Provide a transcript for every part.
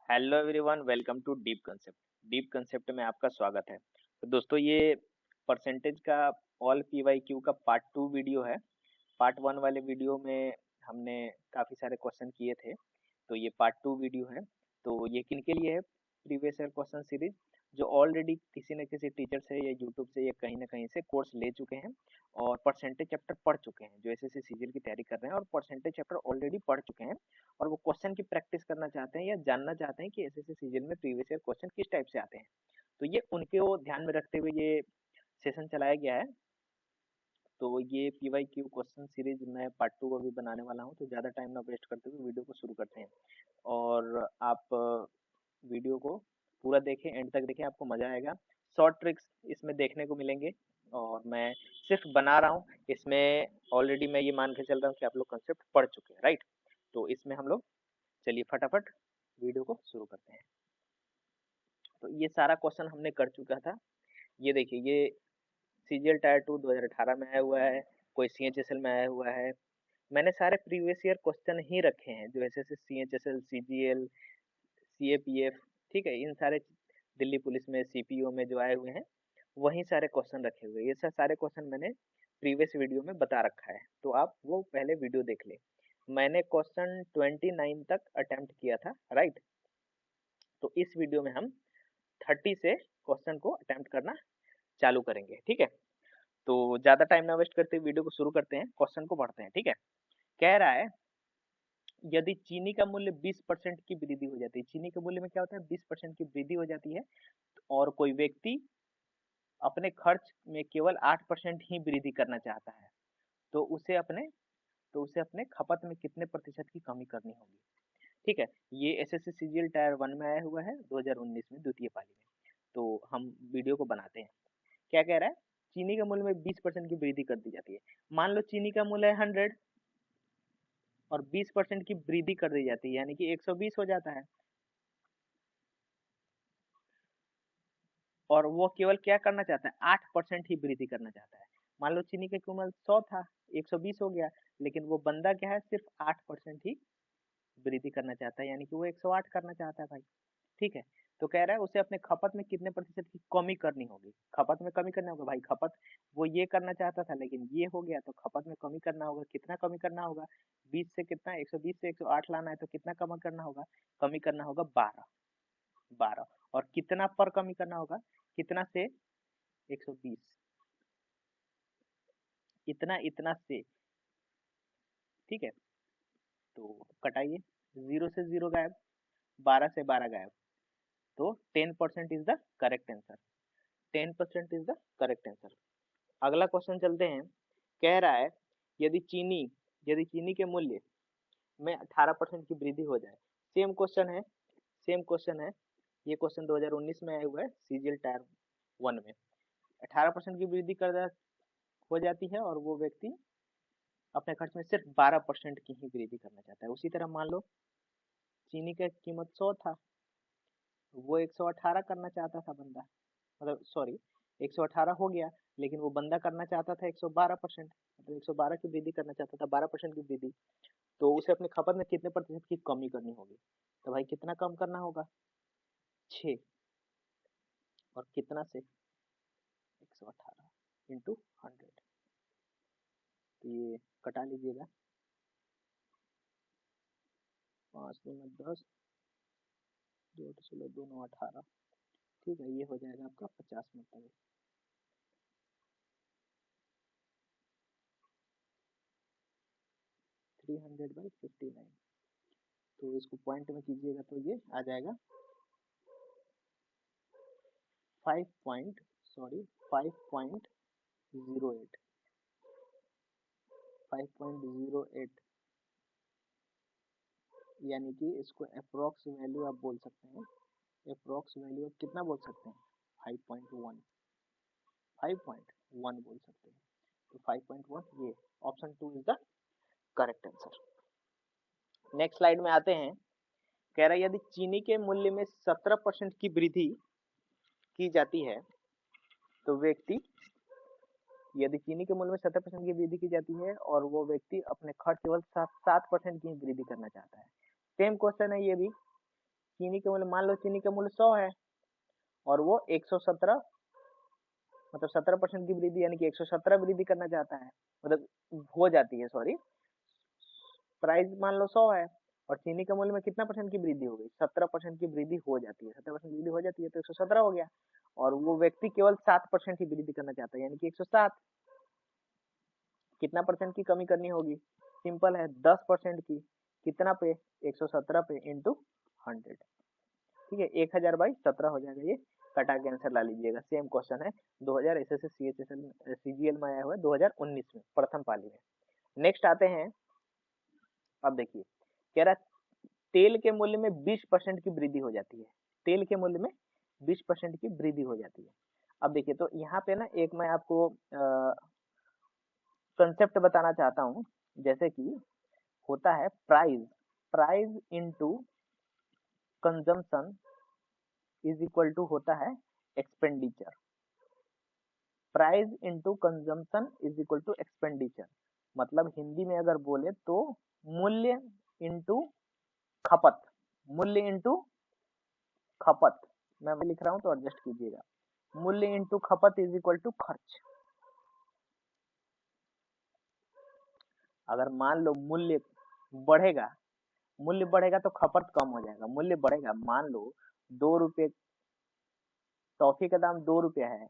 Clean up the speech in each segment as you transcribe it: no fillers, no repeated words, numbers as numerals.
Hello everyone, welcome to Deep Concept. Deep Concept में आपका स्वागत है। तो दोस्तों, ये परसेंटेज का ऑल पीवाईक्यू का पार्ट 2 वीडियो है। पार्ट 1 वाले वीडियो में हमने काफ़ी सारे क्वेश्चन किए थे, तो ये पार्ट 2 वीडियो है। तो ये किनके लिए है? प्रीवियस ईयर क्वेश्चन सीरीज जो ऑलरेडी किसी न किसी टीचर से या यूट्यूब से या कहीं ना कहीं से कोर्स ले चुके हैं और परसेंटेज चैप्टर पढ़ चुके हैं, जो एसएससी सीजीएल की तैयारी कर रहे हैं और परसेंटेज चैप्टर ऑलरेडी पढ़ चुके हैं और वो क्वेश्चन की प्रैक्टिस करना चाहते हैं या जानना चाहते हैं कि एसएससी सीजीएल में प्रीवियस ईयर क्वेश्चन किस टाइप से आते हैं। तो ये उनके वो ध्यान में रखते हुए ये सेशन चलाया गया है। तो ये पीवाईक्यू क्वेश्चन सीरीज मैं पार्ट 2 अभी बनाने वाला हूँ, तो ज़्यादा टाइम ना वेस्ट करते हुए वीडियो को शुरू करते हैं। और आप वीडियो को पूरा देखें, एंड तक देखें, आपको मजा आएगा। शॉर्ट ट्रिक्स इसमें देखने को मिलेंगे और मैं सिर्फ बना रहा हूँ इसमें। ऑलरेडी मैं ये मान के चल रहा हूँ कि आप लोग कंसेप्ट पढ़ चुके हैं, राइट? तो इसमें हम लोग चलिए फटाफट वीडियो को शुरू करते हैं। तो ये सारा क्वेश्चन हमने कर चुका था। ये देखिए, ये सीजीएल टायर 2 2018 में आया हुआ है, कोई सीएचएसएल में आया हुआ है। मैंने सारे प्रीवियस ईयर क्वेश्चन ही रखे हैं, जो एसएससी सीएचएसएल सीजीएल सीएपीएफ, ठीक है, इन सारे दिल्ली पुलिस में सीपीओ में जो आए हुए हैं वही सारे क्वेश्चन रखे हुए हैं। ये सारे क्वेश्चन मैंने प्रीवियस वीडियो में बता रखा है, तो आप वो पहले वीडियो देख ले। मैंने क्वेश्चन 29 तक अटेम्प्ट किया था, राइट? तो इस वीडियो में हम 30 से क्वेश्चन को अटेम्प्ट करना चालू करेंगे, ठीक है? तो ज्यादा टाइम ना वेस्ट करते वीडियो को शुरू करते हैं, क्वेश्चन को पढ़ते हैं, ठीक है? कह रहा है, यदि चीनी का मूल्य 20% की वृद्धि हो जाती है, चीनी के मूल्य में क्या होता है, 20% की वृद्धि हो जाती है, और कोई व्यक्ति अपने खर्च में केवल 8% ही वृद्धि करना चाहता है, तो उसे अपने खपत में कितने प्रतिशत की कमी करनी होगी? ठीक है, ये एसएससी सीजीएल टायर 1 में आया हुआ है 2019 में, द्वितीय पाली में। तो हम वीडियो को बनाते हैं। क्या कह रहा है? चीनी के मूल्य में 20% की वृद्धि कर दी जाती है। मान लो चीनी का मूल्य है 100 और 20% की वृद्धि कर दी जाती है, यानी कि 120 हो जाता है। और वो केवल क्या करना चाहता है, 8% ही वृद्धि करना चाहता है। मान लो चीनी का कीमत 100 था, 120 हो गया, लेकिन वो बंदा क्या है, सिर्फ 8% ही वृद्धि करना चाहता है, यानी कि वो 108 करना चाहता है भाई। ठीक है, तो कह रहा है उसे अपने खपत में कितने प्रतिशत की कमी करनी होगी? खपत में कमी करना होगा भाई। खपत वो ये करना चाहता था, लेकिन ये हो गया, तो खपत में कमी करना होगा। कितना कमी करना होगा? 20 से कितना, 120 से 108 लाना है, तो कितना कम करना होगा? कमी करना होगा 12। 12। और कितना पर कमी करना होगा? कितना से? 120। इतना इतना से, ठीक है? तो कटाइए, 0 से 0 गायब, 12 से 12 गायब, तो 10% is the correct answer. 10% is the correct answer. अगला क्वेश्चन चलते हैं। कह रहा है, यदि चीनी यदि चीनी के मूल्य में 18% की वृद्धि हो जाए। सेम क्वेश्चन है, सेम क्वेश्चन है। ये क्वेश्चन 2019 में आया हुआ है सीजीएल टायर 1 में। 18% की वृद्धि हो जाती है और वो व्यक्ति अपने खर्च में सिर्फ 12% की ही वृद्धि करना चाहता है। उसी तरह मान लो चीनी का कीमत 100 था, वो 118 करना चाहता था बंदा, मतलब सॉरी, 118 हो गया, लेकिन वो बंदा करना चाहता था 112%, मतलब 112 की वृद्धि करना चाहता था, 12% की वृद्धि। तो उसे अपने खपत में कितने प्रतिशत की कमी करनी होगी? तो भाई कितना कम करना होगा? 6। और कितना से? 118 इंटू 100। तो ये कटा लीजिएगा, 5 दूना 10, 2 18। ठीक है, ये हो जाएगा आपका 50 मतलब 300/59। तो इसको पॉइंट में कीजिएगा तो ये आ जाएगा 5 पॉइंट, सॉरी 5.08, 5.08। यानी कि इसको अप्रोक्स वैल्यू आप बोल सकते हैं, अप्रोक्स वैल्यू आप कितना बोल सकते हैं? 5.1, 5.1 बोल सकते हैं। तो 5.1, ये option 2 is the correct answer. Next slide में आते हैं। कह रहा है, यदि चीनी के मूल्य में 17% की वृद्धि की जाती है, तो व्यक्ति यदि चीनी के मूल्य में 17% की वृद्धि की जाती है और वो व्यक्ति अपने खर्च केवल 7% की वृद्धि करना चाहता है। सेम क्वेश्चन है ये भी, चीनी के मूल्य, मान लो चीनी का मूल्य 100 है और वो 117, मतलब 17% की वृद्धि यानी कि 117 वृद्धि करना चाहता है, मतलब हो जाती है, सॉरी, प्राइस मान लो 100 है और चीनी के मूल्य में कितना परसेंट की वृद्धि हो गई, 17% की वृद्धि हो जाती है, 17% वृद्धि हो जाती है तो 117 हो गया। और वो व्यक्ति केवल 7% की वृद्धि करना चाहता है यानी कि 107। कितना परसेंट की कमी करनी होगी, सिंपल है, 10% की। कितना पे, 117 पे इंटू 100, ठीक है, 1000/17 हो जाएगा। ये कटा के आंसर ला लीजिएगा। सेम क्वेश्चन है 2000 एसएससी सीएचएसएल सीजीएल में आया हुआ है 2019 में, प्रथम पाली में। नेक्स्ट आते हैं, अब देखिए कह रहा तेल के मूल्य में 20% की वृद्धि हो जाती है, तेल के मूल्य में 20% की वृद्धि हो जाती है। अब देखिए तो यहाँ पे ना एक मैं आपको कंसेप्ट बताना चाहता हूँ, जैसे कि होता है price, price into consumption is equal to होता है expenditure, price into consumption is equal to expenditure. मतलब हिंदी में अगर बोले तो मूल्य इनटू खपत, मूल्य इनटू खपत, मैं भी लिख रहा हूं तो एडजस्ट कीजिएगा। मूल्य इनटू खपत इज इक्वल टू खर्च। अगर मान लो मूल्य बढ़ेगा, मूल्य बढ़ेगा तो खपत कम हो जाएगा। मूल्य बढ़ेगा, मान लो 2 रुपये, टॉफी का दाम 2 रुपया है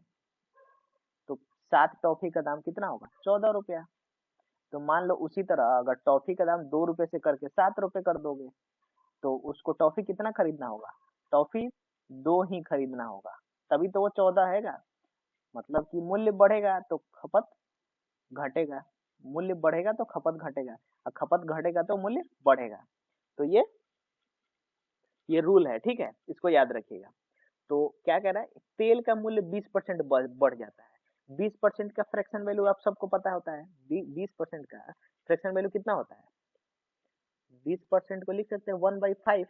तो 7 टॉफी का दाम कितना होगा, 14 रुपया। तो मान लो उसी तरह अगर टॉफी का दाम 2 रुपए से करके 7 रुपए कर दोगे तो उसको टॉफी कितना खरीदना होगा, टॉफी 2 ही खरीदना होगा, तभी तो वो 14 हैगा। मतलब कि मूल्य बढ़ेगा तो खपत घटेगा, मूल्य बढ़ेगा तो खपत घटेगा, और खपत घटेगा तो मूल्य बढ़ेगा। तो ये रूल है, ठीक है, इसको याद रखिएगा। तो क्या कह रहा है, तेल का मूल्य 20% बढ़ जाता है। 20% का फ्रैक्शन वैल्यू आप सबको पता होता है, 20% का फ्रैक्शन वैल्यू कितना होता है, 20% को लिख सकते हैं 1/5।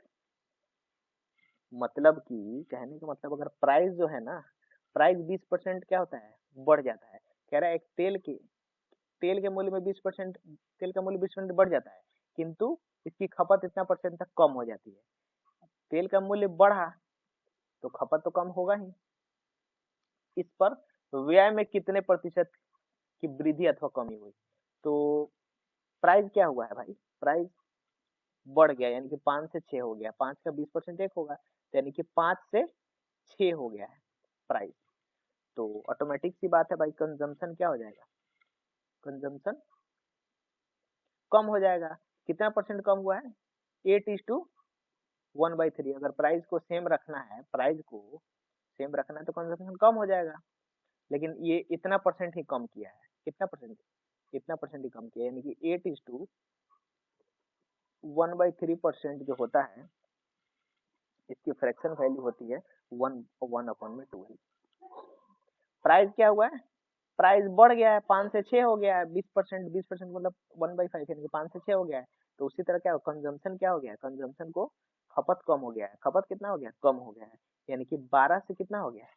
मतलब कि कहने का मतलब अगर प्राइस जो है ना, प्राइस 20% क्या होता है, बढ़ जाता है। कह रहा है एक तेल के मूल्य में 20%, तेल का मूल्य 20% बढ़ जाता है, किंतु इसकी खपत इतना परसेंट तक कम हो जाती है। तेल का मूल्य बढ़ा तो खपत तो कम होगा ही। इस पर व्यय में कितने प्रतिशत की वृद्धि अथवा कमी हुई, तो प्राइस क्या हुआ है भाई, प्राइस बढ़ गया यानी कि 5 से 6 हो गया, 5 का 20% एक होगा यानी कि 5 से 6 हो गया है प्राइस। तो ऑटोमेटिक सी बात है भाई, कंजम्पशन क्या हो जाएगा, कंजम्पशन कम हो जाएगा। कितना परसेंट कम हुआ है, 8:1/3। अगर प्राइस को सेम रखना है, प्राइस को सेम रखना है तो कंजम्पशन कम हो जाएगा, लेकिन ये इतना परसेंट ही कम किया है। कितना परसेंट, इतना परसेंट ही कम किया यानी कि 8:1/3% जो होता है, इसकी फ्रैक्शन वैल्यू होती है 1/12। प्राइस क्या हुआ है, प्राइस बढ़ गया है, 5 से 6 हो गया है, 20%, 20% मतलब 1/5 यानी कि 5 से 6 हो गया है। तो उसी तरह क्या हो, कंजम्पशन क्या हो गया है, कंजम्पशन को खपत कम हो गया है, खपत कितना हो गया, कम हो गया है, यानी कि 12 से कितना हो गया है,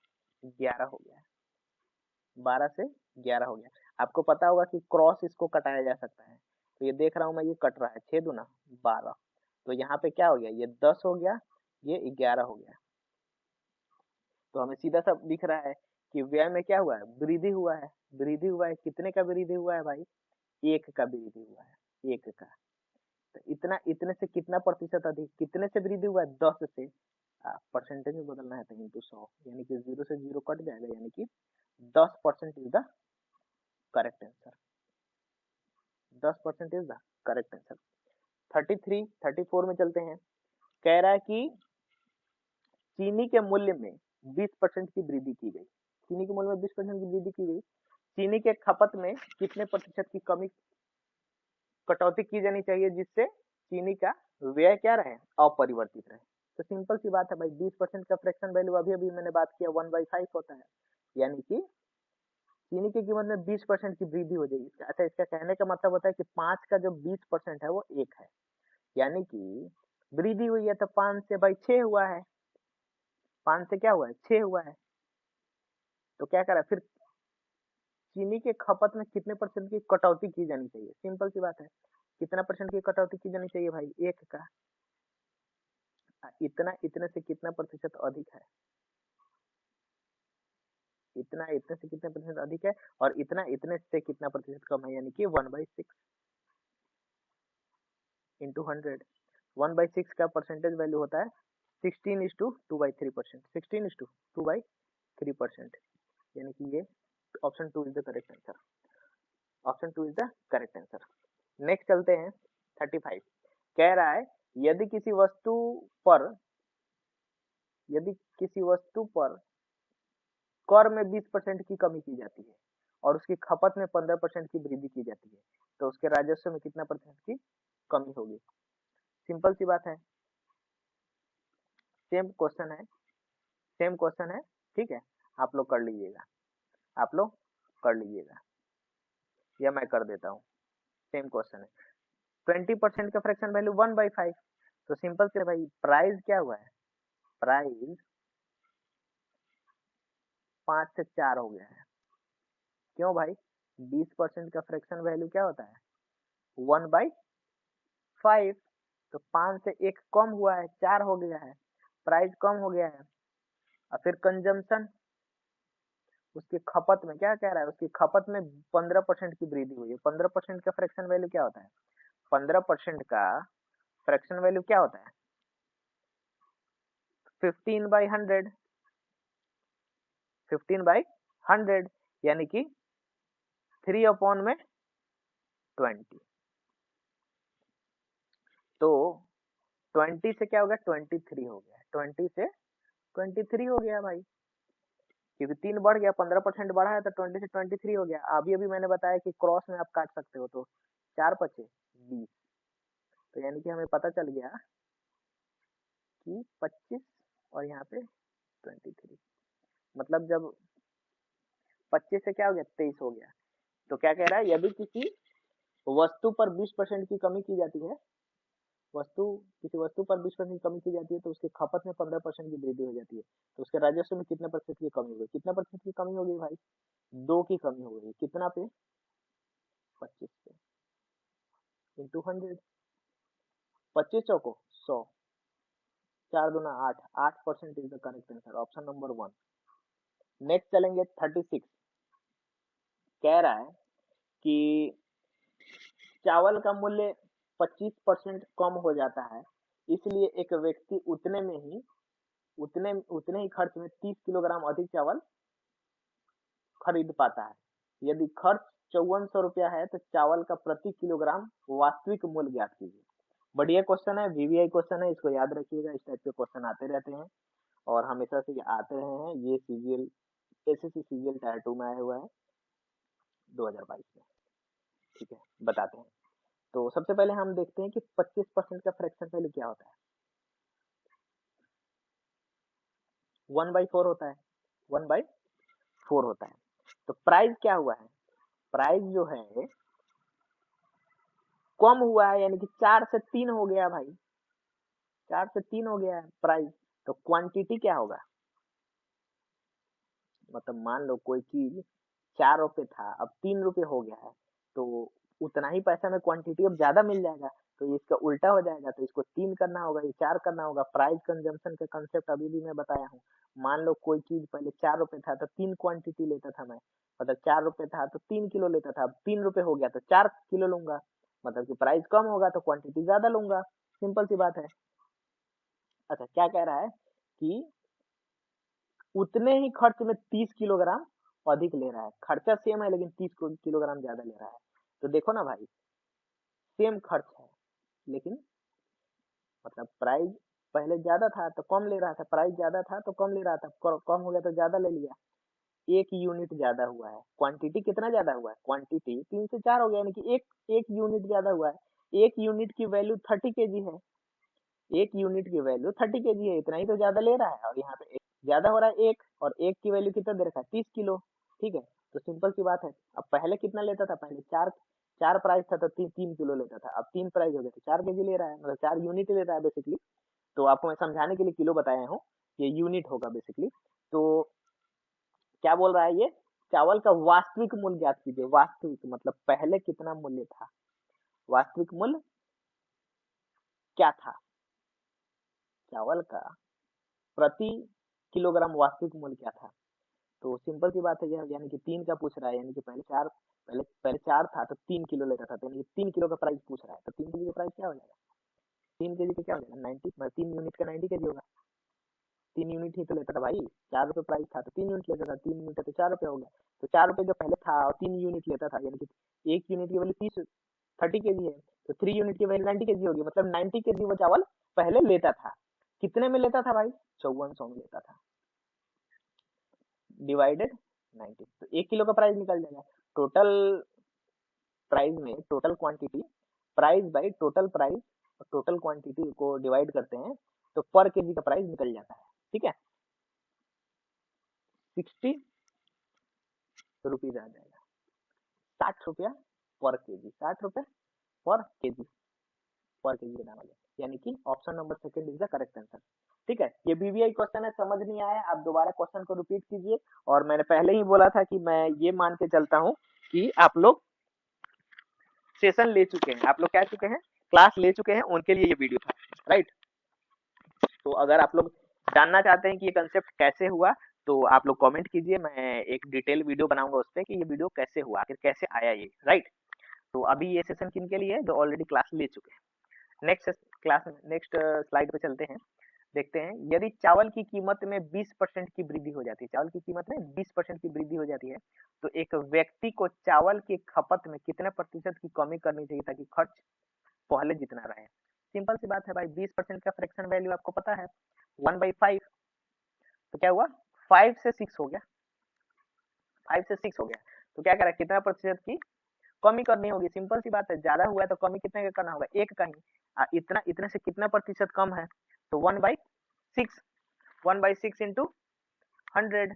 11 हो गया है, 12 से 11 हो गया। आपको पता होगा कि क्रॉस इसको कटाया जा सकता है, तो ये देख रहा हूं मैं, ये कट रहा है, 6 दूना 12, तो यहाँ पे क्या हो गया, ये 10 हो गया, ये 11 हो गया। तो हमें सीधा सा दिख रहा है कि व्यय में क्या हुआ है, वृद्धि हुआ है, वृद्धि हुआ है। कितने का वृद्धि हुआ है भाई, 1 का वृद्धि हुआ है, 1 का। तो इतना, इतने से कितना प्रतिशत अधिक, कितने से वृद्धि हुआ है, 10 से। परसेंटेज में बदलना है तो इंटू 100, यानी कि 0 से 0 कट जाएगा, यानी कि 10% is the correct answer, 10% is the correct answer. 33, 34 में चलते हैं। कह रहा है कि चीनी के मूल्य में 20% की वृद्धि की गई, चीनी के मूल्य में 20% की वृद्धि की गई। चीनी के खपत में कितने प्रतिशत की कमी, कटौती की जानी चाहिए जिससे चीनी का व्यय क्या रहे, अपरिवर्तित रहे। तो सिंपल सी बात है भाई, 20% का फ्रैक्शन वैल्यू अभी अभी मैंने बात किया 1/5 होता है, यानी कि चीनी की कीमत में 20% की वृद्धि हो जाएगी। अच्छा, इसका कहने का मतलब होता है कि 5 का जो 20% है वो 1 है, यानी कि वृद्धि हुई है तो 5 से भाई 6 हुआ है, 5 से क्या हुआ है, 6 हुआ है। तो क्या करा फिर, चीनी के खपत में कितने परसेंट की कटौती की जानी चाहिए, सिंपल सी बात है, कितना परसेंट की कटौती की जानी चाहिए भाई, 1 का। इतना इतने से कितना प्रतिशत अधिक है, इतना इतने से कितना प्रतिशत अधिक है, और इतना इतने से कितना प्रतिशत कम है, यानी कि 1/6 इंटू 100। 1/6 का परसेंटेज वैल्यू होता है 16:2/3%, 16:2/3%, यानी कि ये option 2 is the correct answer, option 2 is the correct answer. Next चलते हैं 35। कह रहा है यदि किसी वस्तु पर कर में 20% की कमी की जाती है और उसकी खपत में 15% की वृद्धि की जाती है, तो उसके राजस्व में कितना परसेंट की कमी होगी। सिंपल सी बात है, सेम क्वेश्चन है, ठीक है, आप लोग कर लीजिएगा, या मैं कर देता हूँ। सेम क्वेश्चन है, 20% का फ्रैक्शन वैल्यू 1/5, तो सिंपल से भाई प्राइस क्या हुआ है, प्राइस 5 से 4 हो गया है। क्यों भाई, 20% का फ्रैक्शन वैल्यू क्या होता है 1/5, तो 5 से 1 कम हुआ है, 4 हो गया है, प्राइस कम हो गया है। और फिर कंजम्पशन, उसकी खपत में क्या कह रहा है, उसकी खपत में 15% की वृद्धि हुई है। 15% का फ्रैक्शन वैल्यू क्या होता है, 15% का फ्रैक्शन वैल्यू क्या होता है 15/100, 15/100, यानी कि 3/20। तो 20 से क्या हो गया 23 हो गया, 20 से 23 हो गया भाई, क्योंकि 3 बढ़ गया, 15% बढ़ा है तो 20 से 23 हो गया। अभी अभी मैंने बताया कि क्रॉस में आप काट सकते हो, तो 4 बचे 20, तो यानी कि हमें पता चल गया कि 25 और यहाँ पे 23, मतलब जब 25 से क्या हो गया 23 हो गया। तो क्या कह रहा है, यदि किसी वस्तु पर 20% की कमी की जाती है, किसी वस्तु पर 20% की कमी की जाती है, तो उसकी खपत में 15% की वृद्धि हो जाती है, तो उसके राजस्व में कितने प्रतिशत की कमी होगी, कितना प्रतिशत की कमी होगी भाई, 2 की कमी होगी, कितना पे 25 पे इंटू 100, 25 चौको 100, 4 दूना 8, 8% is the correct answer, option number 1। Next चलेंगे 36। कह रहा है कि चावल का मूल्य 25% कम हो जाता है, इसलिए एक व्यक्ति उतने ही खर्च में 30 किलोग्राम अधिक चावल खरीद पाता है। यदि खर्च 5400 रुपया है तो चावल का प्रति किलोग्राम वास्तविक मूल्य ज्ञात कीजिए। बढ़िया क्वेश्चन है, वीवीआई क्वेश्चन है, इसको याद रखिएगा, इस टाइप के क्वेश्चन आते रहते हैं और हमेशा से आते रहे हैं। ये सीजीएल एसएससी सीजीएल टायर 2 में आया हुआ है 2022 में, ठीक है, बताते हैं। तो सबसे पहले हम देखते हैं कि 25% का फ्रैक्शन वैल्यू क्या होता है। 1/4 होता है, 1/4 होता है। तो प्राइस क्या हुआ है, प्राइस जो है कम हुआ है, यानी कि 4 से 3 हो गया भाई, 4 से 3 हो गया है प्राइस। तो क्वांटिटी क्या होगा, मतलब मान लो कोई चीज 4 रुपए था, अब 3 रुपए हो गया है, तो उतना ही पैसा में क्वांटिटी अब ज्यादा मिल जाएगा, तो ये इसका उल्टा हो जाएगा, तो इसको 3 करना होगा, ये 4 करना होगा। प्राइस कंजम्पशन का कंसेप्ट अभी भी मैं बताया हूँ। मान लो कोई चीज पहले 4 रुपए था तो 3 क्वांटिटी लेता था मैं, मतलब 4 रुपए था तो 3 किलो लेता था, अब 3 रुपए हो गया तो 4 किलो लूंगा, मतलब कि प्राइस कम होगा तो क्वांटिटी ज्यादा लूंगा, सिंपल सी बात है। अच्छा, क्या कह रहा है कि उतने ही खर्च में 30 किलोग्राम अधिक ले रहा है, खर्चा सेम है लेकिन 30 किलोग्राम ज्यादा ले रहा है। तो देखो ना भाई, सेम खर्च है लेकिन मतलब प्राइस पहले ज्यादा था तो कम ले रहा था, प्राइस ज्यादा था तो कम ले रहा था, कम हो गया तो ज्यादा ले लिया, 1 यूनिट ज्यादा हुआ है। क्वांटिटी कितना ज्यादा हुआ है, क्वांटिटी 3 से 4 हो गया, यानी कि एक यूनिट ज्यादा हुआ है। 1 यूनिट की वैल्यू 30 kg है, 1 यूनिट की वैल्यू 30 kg है, इतना ही तो ज्यादा ले रहा है, और यहाँ पे ज्यादा हो रहा है 1, और 1 की वैल्यू कितना दे रखा है 30 किलो, ठीक है। तो सिंपल सी बात है, अब पहले कितना लेता था, पहले 4 4 प्राइस था तो 3 किलो लेता था, अब 3 प्राइस हो गया तो 4 kg ले रहा है, मतलब 4 यूनिट ले रहा है बेसिकली। तो आपको मैं समझाने के लिए किलो बताया हूँ, ये यूनिट होगा बेसिकली। तो क्या बोल रहा है ये, चावल का वास्तविक मूल्य ज्ञात कीजिए। वास्तविक मतलब पहले कितना मूल्य था, वास्तविक मूल्य क्या था, चावल का प्रति किलोग्राम वास्तविक मूल्य क्या था? तो सिंपल सी बात है यानी कि 3 का पूछ रहा है, यानी कि पहले 4 था तो 3 किलो लेता था, तो यानी कि 3 किलो का प्राइस पूछ रहा है, तो 3 केजी का प्राइस क्या हो जाएगा? 3 केजी का क्या हो जाएगा? 90, मतलब 3 यूनिट का 90 केजी होगा। 3 यूनिट ही तो लेता था भाई, 4 रुपये प्राइस था तो 3 यूनिट लेता था, 3 यूनिट है तो 4 रुपये हो गया। तो 4 रुपये जो पहले था और 3 यूनिट लेता था, यानी कि 1 यूनिट की वैल्यू 30 केजी है, तो 3 यूनिट की वैल्यू 90 केजी होगी, मतलब 90 केजी वो चावल पहले लेता था। कितने में लेता था भाई? 5400 में लेता था, डिवाइडेड 90, तो 1 किलो का प्राइस निकल जाएगा। टोटल प्राइस में total quantity, price by total price, total quantity को डिवाइड करते हैं तो पर केजी का प्राइस निकल जाता है। ठीक है, 60 रुपीज आ जाएगा, 60 रुपया पर केजी, 60 रुपये पर केजी के दाम आ जाएगा, यानी कि option number second is the correct answer. ठीक है, ये बीबीआई क्वेश्चन है, समझ नहीं आया आप दोबारा क्वेश्चन को रिपीट कीजिए। और मैंने पहले ही बोला था कि मैं ये मान के चलता हूँ कि आप लोग सेशन ले चुके हैं, आप लोग क्या चुके हैं, क्लास ले चुके हैं, उनके लिए ये वीडियो था, राइट। तो अगर आप लोग जानना चाहते हैं कि ये कंसेप्ट कैसे हुआ, तो आप लोग कमेंट कीजिए, मैं एक डिटेल वीडियो बनाऊंगा उस पर कि ये वीडियो कैसे हुआ, आखिर कैसे आया ये, राइट। तो अभी ये सेशन किन के लिए है? जो ऑलरेडी क्लास ले चुके हैं। नेक्स्ट स्लाइड पे चलते हैं, देखते हैं यदि चावल की कीमत में 20% की वृद्धि हो जाती है, चावल की कीमत में 20% की वृद्धि हो जाती है, तो एक व्यक्ति को चावल की खपत में कितने प्रतिशत की कमी करनी चाहिए ताकि खर्च पहले जितना रहे? सिंपल सी बात है भाई, 20% का फ्रैक्शन वैल्यू आपको पता है 1/5, तो क्या हुआ 5 से 6 हो गया, 5 से 6 हो गया, तो क्या करें, कितना प्रतिशत की कमी करनी होगी? सिंपल सी बात है, ज्यादा हुआ है तो कमी कितने का करना होगा? एक का ही। इतना इतने से कितना प्रतिशत कम है? तो 1/6, 1/6 इंटू 100,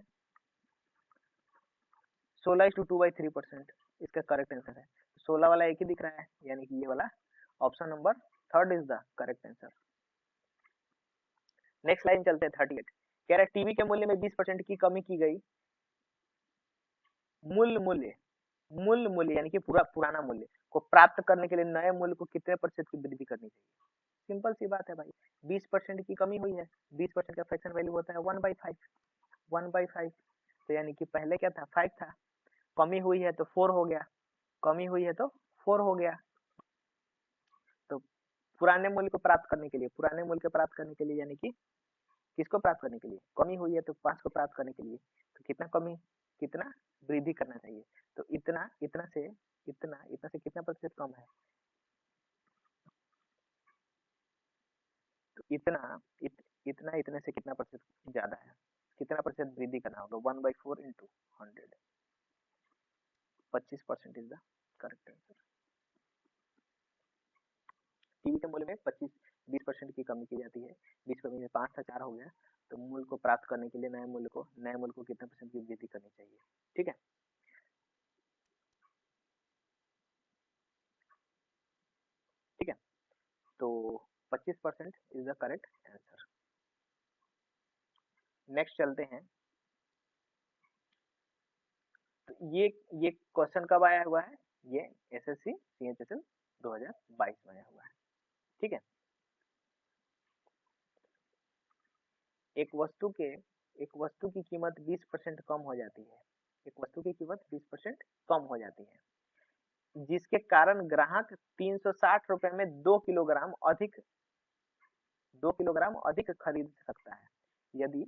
16:2/3%, इसका करेक्ट आंसर है। 16 वाला एक ही दिख रहा है, यानी कि ये वाला option number third is the correct answer. Next line चलते हैं 38, कह रहा है टीवी के मूल्य में 20% की कमी की गई, मूल मूल्य यानी कि पुराना मूल्य को प्राप्त करने के लिए नए मूल्य को कितने प्रतिशत की वृद्धि करनी चाहिए? सिंपल सी बात है भाई, 20% की कमी हुई है, 20% का फ्रैक्शन वैल्यू होता है 1/5, 1/5, तो यानी कि पहले क्या था 5 था, कमी हुई है तो 4 हो गया, कमी हुई है तो 4 हो गया। तो पुराने मूल्य को प्राप्त करने के लिए, पुराने मूल्य को प्राप्त करने के लिए यानी कि किसको प्राप्त करने के लिए? कमी हुई है तो 5 को प्राप्त करने के लिए, तो कितना वृद्धि करना चाहिए? तो इतना इतना से कितना प्रतिशत कम है? तो इतने से कितना प्रतिशत ज्यादा है? कितना प्रतिशत वृद्धि करना होगा? 1/4 into 100, 25% is the correct answer. TV के मूल्य में 20% की कमी की जाती है, 20 कमी में 5 था 4 हो गया, तो मूल्य को प्राप्त करने के लिए नए मूल्य को कितने परसेंट की वृद्धि करनी चाहिए? ठीक है, ठीक है, तो 25% is the correct answer. Next चलते हैं, तो ये क्वेश्चन कब आया हुआ है? ये एसएससी सीएचएसएल 2022 में आया हुआ है। ठीक है, एक वस्तु की कीमत 20% कम हो जाती है, एक वस्तु की कीमत 20% कम हो जाती है, जिसके कारण ग्राहक 360 रुपए में 2 किलोग्राम अधिक खरीद सकता है, यदि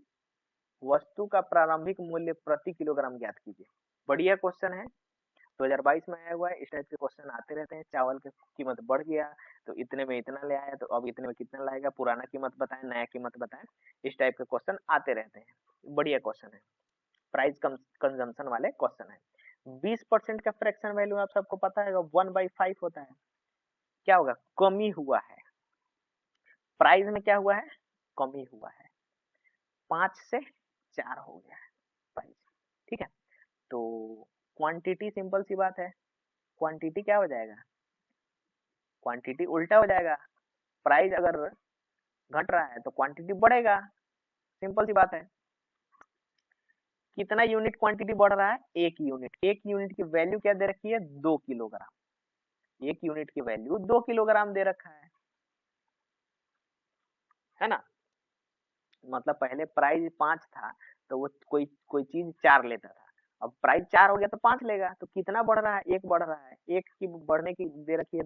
वस्तु का प्रारंभिक मूल्य प्रति किलोग्राम ज्ञात कीजिए। बढ़िया क्वेश्चन है, 2022 में आया हुआ है, इस टाइप के क्वेश्चन आते रहते हैं। चावल की कीमत बढ़ गया तो इतने में इतना ले आया, तो अब इतने में कितना लाएगा, पुराना कीमत बताएं, नया कीमत बताएं, इस टाइप के क्वेश्चन आते रहते हैं। बढ़िया क्वेश्चन है, प्राइस कंजम्पशन वाले क्वेश्चन है। 20% का फ्रैक्शन वैल्यू आप सबको पता है 1/5 होता है, क्या होगा? कमी हुआ है, प्राइस में क्या हुआ है? कमी हुआ है, 5 से 4 हो गया है प्राइस। ठीक है, तो क्वांटिटी सिंपल सी बात है, क्वांटिटी क्या हो जाएगा? क्वांटिटी उल्टा हो जाएगा, प्राइस अगर घट रहा है तो क्वांटिटी बढ़ेगा, सिंपल सी बात है। कितना यूनिट क्वांटिटी बढ़ रहा है? 1 यूनिट, 1 यूनिट की वैल्यू क्या दे रखी है? 2 किलोग्राम, 1 यूनिट की वैल्यू 2 किलोग्राम दे रखा है ना। मतलब पहले प्राइस 5 था तो वो कोई कोई चीज 4 लेता था। अब प्राइस 4 हो गया तो 5 लेगा, तो कितना बढ़ रहा है? 1 बढ़ रहा है। 1 की बढ़ने की दे रखी है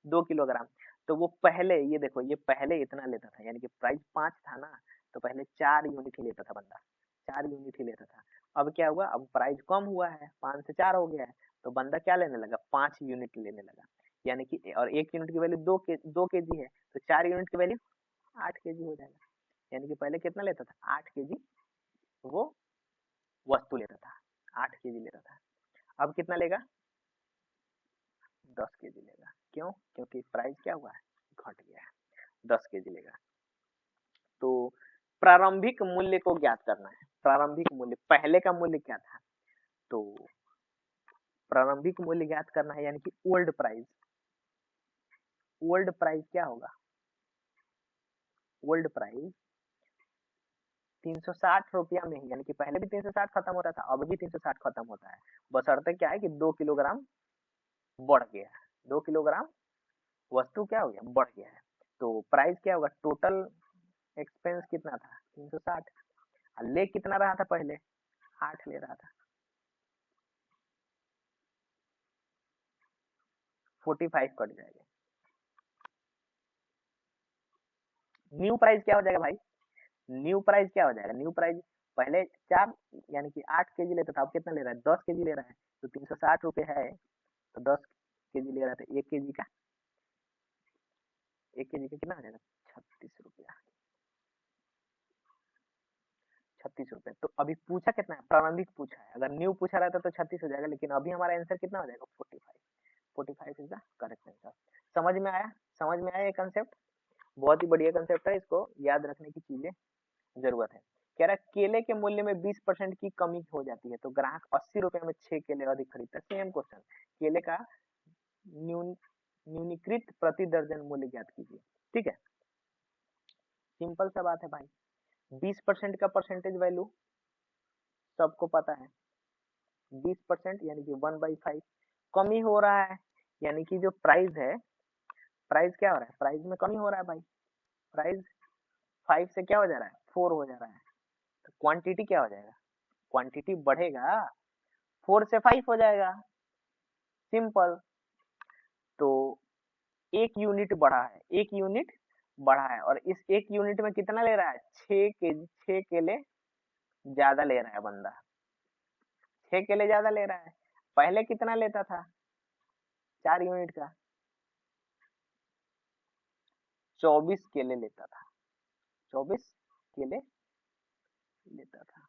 2 किलोग्राम। तो वो पहले ये देखो, ये पहले इतना लेता था, यानी कि प्राइस 5 था ना, तो पहले 4 यूनिट ही लेता था बंदा, 4 यूनिट ही लेता था। अब क्या हुआ? अब प्राइस कम हुआ है, 5 से 4 हो गया है, तो बंदा क्या लेने लगा? 5 यूनिट लेने लगा। यानी कि और 1 यूनिट की वैल्यू 2 केजी है, तो 4 यूनिट की वैल्यू 8 केजी हो जाएगा। यानी कि पहले कितना लेता था? 8 केजी वो वस्तु लेता था, 8 केजी लेता था। अब कितना लेगा? 10 केजी लेगा। क्यों? क्योंकि प्राइस क्या हुआ है? घट गया है, 10 केजी लेगा। तो प्रारंभिक मूल्य को ज्ञात करना है। प्रारंभिक मूल्य, पहले का मूल्य क्या था? तो प्रारंभिक मूल्य ज्ञात करना है, यानी कि ओल्ड प्राइस। ओल्ड प्राइस क्या होगा? ओल्ड प्राइस 360 रुपया में ही, यानी कि पहले भी 360 खत्म होता था, अब भी 360 खत्म होता है। बशर्ते क्या है कि 2 किलोग्राम बढ़ गया है, 2 किलोग्राम वस्तु क्या हो गया? बढ़ गया है। तो प्राइस क्या होगा? टोटल एक्सपेंस कितना था? 360। ले कितना रहा था पहले? 8 ले रहा था, 45 कट जाएगा। न्यू प्राइस क्या हो जाएगा भाई? न्यू प्राइस क्या हो जाएगा? न्यू प्राइस पहले 4 यानी कि 8 केजी लेता था, अब कितना ले रहा है? 10 केजी ले रहा है। तो 360 रुपए है, तो 10 केजी ले रहा था, 1 केजी का, 1 केजी का कितना हो जाएगा? 36 रुपया, 36 रुपए। तो अभी पूछा कितना है? प्रारंभिक पूछा है। अगर न्यू पूछा रहता तो 36 हो जाएगा, लेकिन अभी हमारा आंसर कितना हो जाएगा? 45। 45 इज द करेक्ट आंसर। समझ में आया? समझ में आया ये कंसेप्ट? बहुत ही बढ़िया कंसेप्ट है, इसको याद रखने की चीजें जरूरत है। कह रहा है केले के मूल्य में 20% की कमी हो जाती है तो ग्राहक 80 रुपए में 6 केले अधिक खरीदता है। सेम क्वेश्चन, केले का न्यून न्यूनीकृत प्रति दर्जन मूल्य ज्ञात कीजिए। ठीक है, सिंपल सा बात है भाई। 20% का परसेंटेज वैल्यू सबको पता है, 20% यानी कि 1/5। कमी हो रहा है, यानी कि जो प्राइस है, प्राइस क्या हो रहा है? प्राइस में कमी हो रहा है भाई। प्राइस 5 से क्या हो जा रहा है? 4 हो जा रहा है। तो क्वांटिटी क्या हो जाएगा? क्वांटिटी बढ़ेगा, 4 से 5 हो जाएगा, सिंपल। तो 1 यूनिट बढ़ा है, 1 यूनिट बढ़ा है, और इस 1 यूनिट में कितना ले रहा है? 6 केजी, 6 केले ज्यादा ले रहा है बंदा, 6 केले ज्यादा ले रहा है। पहले कितना लेता था? 4 यूनिट का 24 केले लेता था, 24 केले लेता था।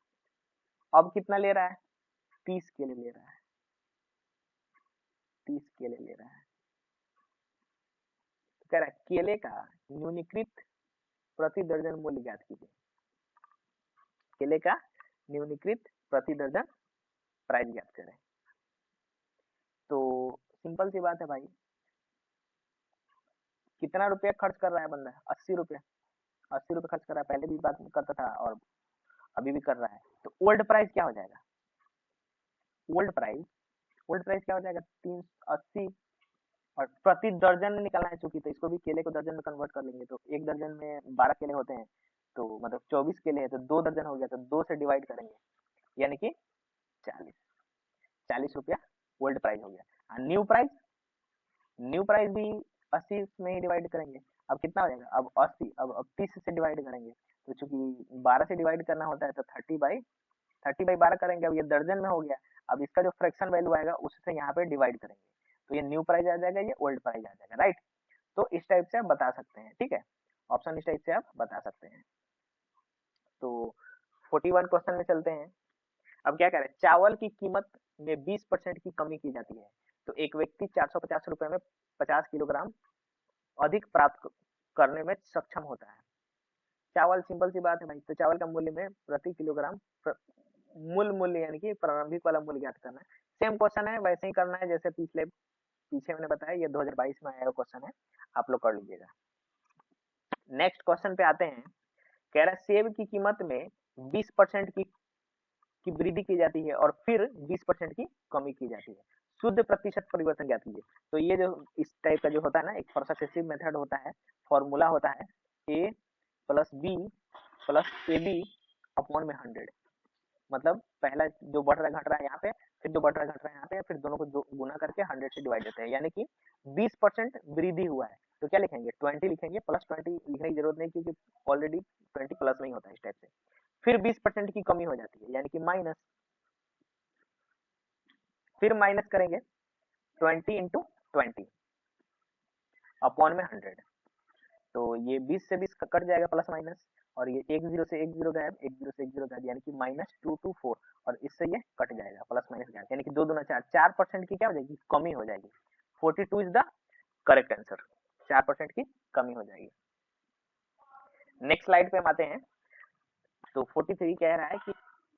अब कितना ले रहा है? 30 केले ले रहा है, 30 केले ले रहा है। तो कह रहा है केले का न्यूनीकृत प्रति दर्जन मूल्य ज्ञात कीजिए। केले का न्यूनीकृत प्रति दर्जन प्राइस ज्ञात करें। तो सिंपल सी बात है भाई, कितना रुपया खर्च कर रहा है बंदा? 80 रुपया, 80 रुपये खर्च कर रहा है। पहले भी बात करता था और अभी भी कर रहा है। तो ओल्ड प्राइस क्या हो जाएगा? ओल्ड प्राइस, ओल्ड प्राइस क्या हो जाएगा? 380। और प्रति दर्जन में निकालना है चूंकि, तो इसको भी केले को दर्जन में कन्वर्ट कर लेंगे। तो एक दर्जन में 12 केले होते हैं, तो मतलब 24 केले है, तो 2 दर्जन हो गया, तो 2 से डिवाइड करेंगे, यानी कि 40, 40 रुपया ओल्ड प्राइस हो गया। और न्यू प्राइस, न्यू प्राइस भी 80 में ही डिवाइड करेंगे। अब कितना हो जाएगा? अब 80, अब 30 से डिवाइड करेंगे, तो चूंकि 12 से डिवाइड करना होता है, तो 30/12 करेंगे। अब ये दर्जन में हो गया। अब इसका जो फ्रैक्शन वैल्यू आएगा उससे यहाँ पे डिवाइड करेंगे, तो ये न्यू प्राइस आ जाएगा, ये ओल्ड प्राइस आ जाएगा, राइट। तो इस टाइप से आप बता सकते हैं, ठीक है, ऑप्शन इस टाइप से आप बता सकते हैं। तो 41 क्वेश्चन में चलते हैं। अब क्या कह रहे हैं? चावल की कीमत में 20% की कमी की जाती है तो एक व्यक्ति 450 रुपए में 50 किलोग्राम अधिक प्राप्त करने में सक्षम होता है। चावल, सिंपल सी बात है भाई, तो चावल का मूल्य में प्रति किलोग्राम मूल मूल्य यानी कि प्रारंभिक वाला मूल्य ज्ञात करना है। सेम क्वेश्चन है, वैसे ही करना है जैसे पीछे मैंने बताया, ये 2022 में आया क्वेश्चन है, आप लोग कर लीजिएगा। नेक्स्ट क्वेश्चन पे आते हैं। कह रहा है सेब की कीमत में 20% की वृद्धि की जाती है और फिर 20% की कमी की जाती है। शुद्ध प्रतिशत परिवर्तन ज्ञात कीजिए। तो ये जो इस टाइप का जो होता है ना, एक सक्सेसिव मेथड होता है, फॉर्मूला होता है, A plus B plus AB upon में 100, मतलब पहला जो बढ़ रहा है घट रहा है यहाँ पे, फिर जो बढ़ रहा है घट रहा है यहाँ पे, फिर दोनों को गुना करके 100 से डिवाइड देते हैं, यानी कि 20% वृद्धि हुआ है। तो क्या लिखेंगे, 20 लिखेंगे, प्लस 20 लिखने की जरूरत नहीं क्योंकि ऑलरेडी 20 प्लस में ही होता है इस टाइप से। फिर 20% की कमी हो जाती है, यानी कि माइनस, फिर माइनस करेंगे 20 इंटू 20 अपॉन में 100। तो ये 20 से 20 कट जाएगा प्लस माइनस, और ये एक जीरो से एक जीरो गायब, एक जीरो से एक जीरो गायब, यानी कि -224, और इससे ये कट जाएगा प्लस माइनस गायब, यानी कि 2 दूना 4, 4% की क्या हो जाएगी, कमी हो जाएगी। 42 इज द करेक्ट आंसर, 4% की कमी हो जाएगी। नेक्स्ट स्लाइड पे हम आते हैं। तो 43 कह रहा है कि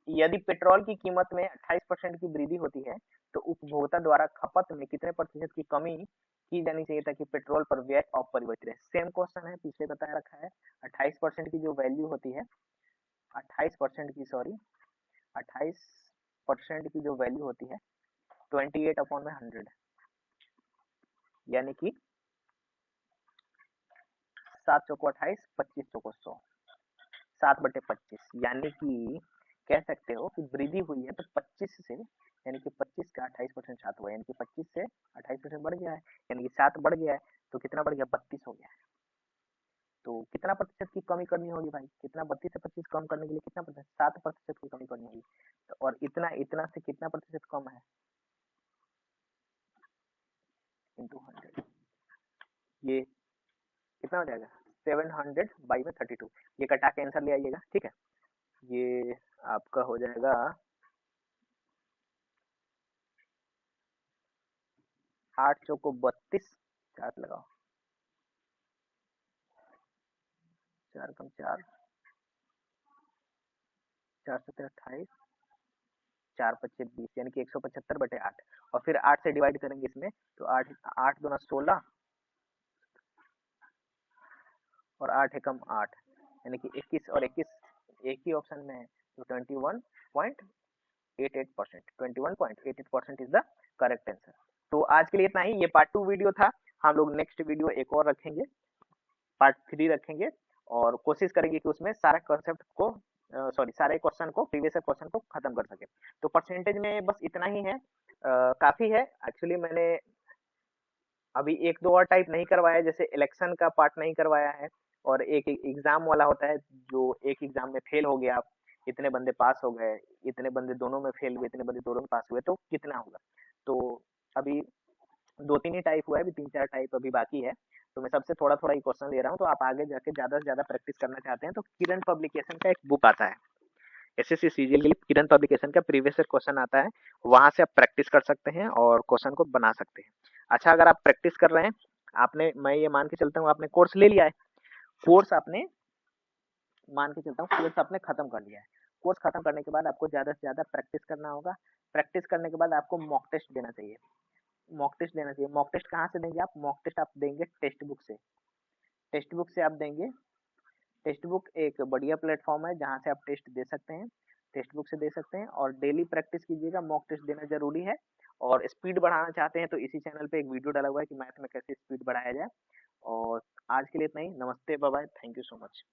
यदि पेट्रोल की कीमत में 28% की वृद्धि होती है तो उपभोक्ता द्वारा खपत में कितने प्रतिशत की कमी की जानी चाहिए ताकि पेट्रोल पर व्यय अपरिवर्तित रहे। सेम क्वेश्चन है, पीछे बताया रखा है। 28% की जो वैल्यू होती है, 28% की, सॉरी 28% की जो वैल्यू होती है 28 अपॉन में 100, यानी कि 7 चौको 28, 25 चौको 100, 7/25, यानी कि कह सकते हो कि वृद्धि हुई है तो 25 से, यानी कि 25 का 28% 7 हुआ, यानी कि 25 से 28% बढ़ गया है, यानी कि 7 बढ़ गया है, तो कितना बढ़ गया, 32 हो गया है। तो कितना प्रतिशत की कमी करनी होगी भाई, कितना, 32 से 25 कम करने के लिए कितना प्रतिशत, 7% की कमी करनी होगी। तो और इतना इतना से कितना प्रतिशत कम है, इंटू 100, ये कितना हो जाएगा, 700/32, ये कटा के आंसर ले आइएगा, ठीक है। ये आपका हो जाएगा 8 चौको 32, 4 लगाओ, 4 कम 4, 4 सत्तर 28, 4 पच्चे 20, यानी कि 175/8, और फिर 8 से डिवाइड करेंगे इसमें, तो 8 8 दूना 16, और 8 एकम 8, यानी कि 21, और 21 एक ही ऑप्शन में है, तो 21.88%, 21.88% इज द करेक्ट आंसर। तो आज के लिए इतना ही, ये पार्ट 2 वीडियो था। हम लोग नेक्स्ट वीडियो एक और रखेंगे, पार्ट 3 रखेंगे, और कोशिश करेंगे कि उसमें सारा कॉन्सेप्ट को, सॉरी सारे क्वेश्चन को, प्रीवियस क्वेश्चन को खत्म कर सके। तो परसेंटेज में बस इतना ही है, काफी है एक्चुअली। मैंने अभी एक दो और टाइप नहीं करवाया, जैसे इलेक्शन का पार्ट नहीं करवाया है, और एक एग्जाम वाला होता है, जो एक एग्जाम में फेल हो गया, इतने बंदे पास हो गए, इतने बंदे दोनों में फेल हुए, इतने बंदे दोनों में पास हुए, तो कितना होगा। तो अभी 2-3 ही टाइप हुआ है, अभी 3-4 टाइप अभी बाकी है। तो मैं सबसे थोड़ा थोड़ा ही क्वेश्चन ले रहा हूँ, तो आप आगे जाके ज्यादा से ज्यादा प्रैक्टिस करना चाहते हैं तो किरण पब्लिकेशन का एक बुक आता है, एसएससी सीजीएल के लिए किरण पब्लिकेशन का प्रीवियस क्वेश्चन आता है, वहां से आप प्रैक्टिस कर सकते हैं और क्वेश्चन को बना सकते हैं। अच्छा, अगर आप प्रैक्टिस कर रहे हैं, आपने, मैं ये मान के चलता हूँ आपने कोर्स ले लिया है, कोर्स आपने, मान के चलता हूँ कोर्स आपने खत्म कर लिया है, कोर्स खत्म करने के बाद आपको ज्यादा से ज्यादा प्रैक्टिस करना होगा। प्रैक्टिस करने के बाद आपको मॉक टेस्ट देना चाहिए, मॉक टेस्ट देना चाहिए। मॉक टेस्ट कहाँ से देंगे आप, मॉक टेस्ट आप देंगे टेक्स्ट बुक से, टेक्स्ट बुक से आप देंगे। टेक्स्ट बुक एक बढ़िया प्लेटफॉर्म है जहाँ से आप टेस्ट दे सकते हैं, टेक्स्ट बुक से दे सकते हैं, और डेली प्रैक्टिस कीजिएगा, मॉक टेस्ट देना जरूरी है। और स्पीड बढ़ाना चाहते हैं तो इसी चैनल पे एक वीडियो डाला हुआ है कि मैथ में कैसे स्पीड बढ़ाया जाए। और आज के लिए इतना ही, नमस्ते, bye bye, thank you so much.